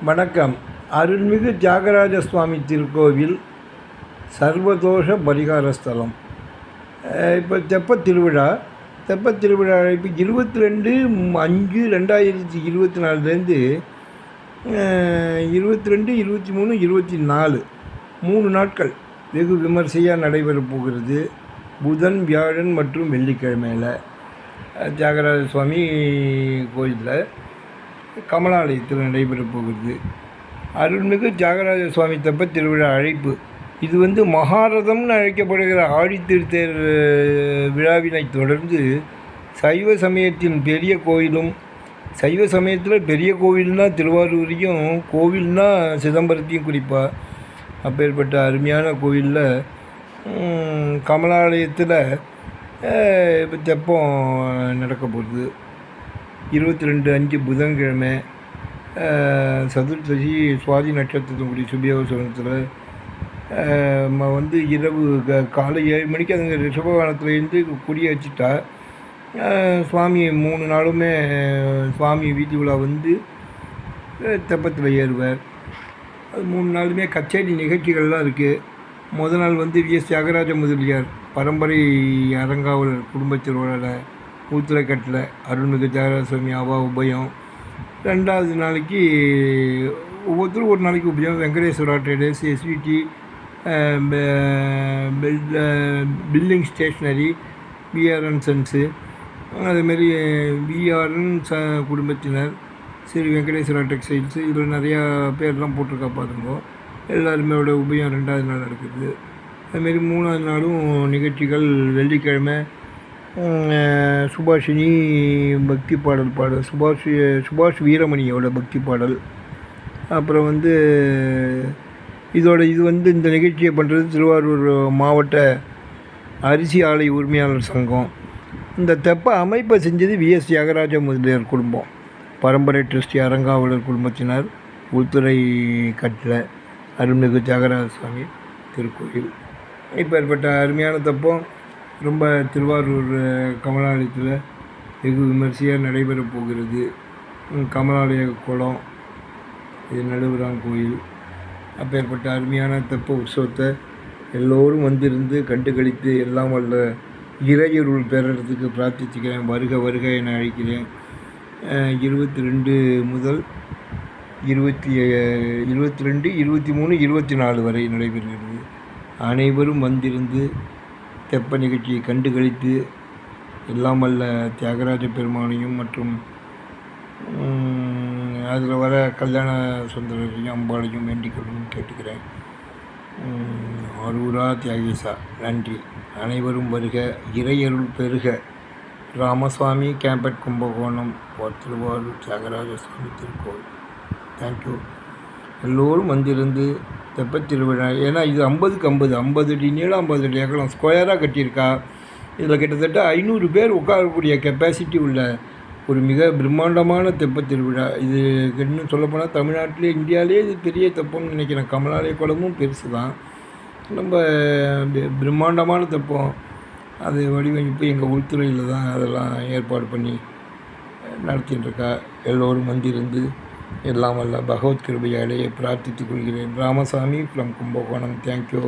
வணக்கம். அருள்மிகு தியாகராஜ சுவாமி திருக்கோவில் சர்வதோஷ பரிகார ஸ்தலம். இப்போ தெப்பத் திருவிழா இப்போ 22/5/2024 22, 23, 24 3 நாட்கள் வெகு விமர்சையாக நடைபெறப் போகிறது. புதன், வியாழன் மற்றும் வெள்ளிக்கிழமையில் தியாகராஜ சுவாமி கோயிலில் கமலாலயத்தில் நடைபெறப் போகிறது. அருள்மிகு தியாகராஜ சுவாமி தெப்பத் திருவிழா அழைப்பு. இது மகாரதம்னு அழைக்கப்படுகிற ஆழித்திருத்தேர் விழாவினை தொடர்ந்து சைவ சமயத்தின் பெரிய கோயிலும், சைவ சமயத்தில் பெரிய கோவில்னால் திருவாரூரையும், கோவில்னால் சிதம்பரத்தையும் குறிப்பாக அப்பேற்பட்ட அருமையான கோவிலில் கமலாலயத்தில் இப்போ தெப்பம் நடக்க போகுது. 22/5 புதன்கிழமை சதுர்த்தசி சுவாதி நட்சத்திரத்தினுடைய சுபியோசனத்தில் இரவு காலை 7 மணிக்கு அதுங்க ரிஷபவானத்துலேருந்து கொடியேற்றிட்டா சுவாமி 3 நாளுமே சுவாமி வீதி உலா தெப்பத்தில் ஏறுவார். அது 3 நாளுமே கச்சேரி நிகழ்ச்சிகள்லாம் இருக்குது. முதல் நாள் விஎஸ் தியாகராஜ முதலியார் பரம்பரை அரங்காவலர் குடும்பத்தினரோட ஊத்துரைக்கட்டில் அருள்மிகு தியாகராஜ சுவாமி அவா உபயம். 2வது நாளைக்கு ஒவ்வொருத்தரும் ஒரு நாளைக்கு உபயம். Venkateswara traders, SVT, billing stationery, VRN sons, அதேமாரி விஆர்என் குடும்பத்தினர், ஸ்ரீ வெங்கடேஸ்வரா டெக்ஸ்டைல்ஸு, இதில் நிறையா பேர்லாம் போட்டிருக்கா பாருங்க. எல்லாருமே உபயம் 2வது நாள் நடக்குது. அதுமாரி 3வது நாளும் நிகழ்ச்சிகள். வெள்ளிக்கிழமை சுபாஷினி பக்தி பாடல் சுபாஷ் வீரமணியோட பக்தி பாடல். அப்புறம் இது இந்த நிகழ்ச்சியை பண்ணுறது திருவாரூர் மாவட்ட அரிசி ஆலை உரிமையாளர் சங்கம். இந்த தெப்ப அமைப்பை செஞ்சது விஎஸ் தியாகராஜ முதலியார் குடும்பம், பரம்பரை ட்ரஸ்டி அரங்காவலர் குடும்பத்தினர், உள்துறை கட்டில் அருள்மிகு தியாகராஜ சுவாமி திருக்கோயில். இப்போ ஏற்பட்ட அருமையான தெப்பம் ரொம்ப திருவாரூர் கமலாலயத்தில் வெகு விமர்சையாக நடைபெறப் போகிறது. கமலாலய குளம், இது நடுவரான் கோயில். அப்பேற்பட்ட அருமையான தெப்ப உற்சவத்தை எல்லோரும் வந்திருந்து கண்டு கழித்து எல்லாம் வல்ல இறையருள் பெறறதுக்கு பிரார்த்திச்சுக்கிறேன். வருக வருக என அழைக்கிறேன். 22 முதல் 22, 23, 24 வரை நடைபெறுகிறது. அனைவரும் வந்திருந்து தெப்ப நிகழ்ச்சியை கண்டு கழித்து எல்லாம் வல்ல தியாகராஜ பெருமானையும் மற்றும் அதில் வர கல்யாண சுந்தரரையும் அம்பாளையும் வேண்டிக்கொள்ளணும்னு கேட்டுக்கிறேன். அரூரா தியாகேசா. நன்றி. அனைவரும் வருக, இறையருள் பெருக. ராமசுவாமி கேம்பட் கும்பகோணம், திருவாரூர் தியாகராஜ சுவாமி திருக்கோவில். தேங்க்யூ. எல்லோரும் வந்திருந்து தெப்பத் திருவிழா. ஏன்னா இது 50 அடி நீளம், 50 அடி அகலம், ஸ்கொயராக கட்டியிருக்கா. இதில் கிட்டத்தட்ட 500 பேர் உட்காரக்கூடிய கெப்பாசிட்டி உள்ள ஒரு மிக பிரம்மாண்டமான தெப்பத் திருவிழா. இது இன்னும் சொல்லப்போனால் தமிழ்நாட்டிலே, இந்தியாவிலே இது பெரிய தெப்பம்னு நினைக்கிறேன். கமலாலய குளமும் பெருசு தான். ரொம்ப பிரம்மாண்டமான தெப்பம். அது வடிவமைப்பு எங்கள் உள்துறையில் தான் அதெல்லாம் ஏற்பாடு பண்ணி நடத்திட்டுருக்கா. எல்லோரும் வந்திருந்து எல்லாம் வல்ல பகவத் கிருபையாலேயே பிரார்த்தித்துக் கொள்கிறேன். ராமசாமி ஃப்ரம் கும்பகோணம். தேங்க்யூ.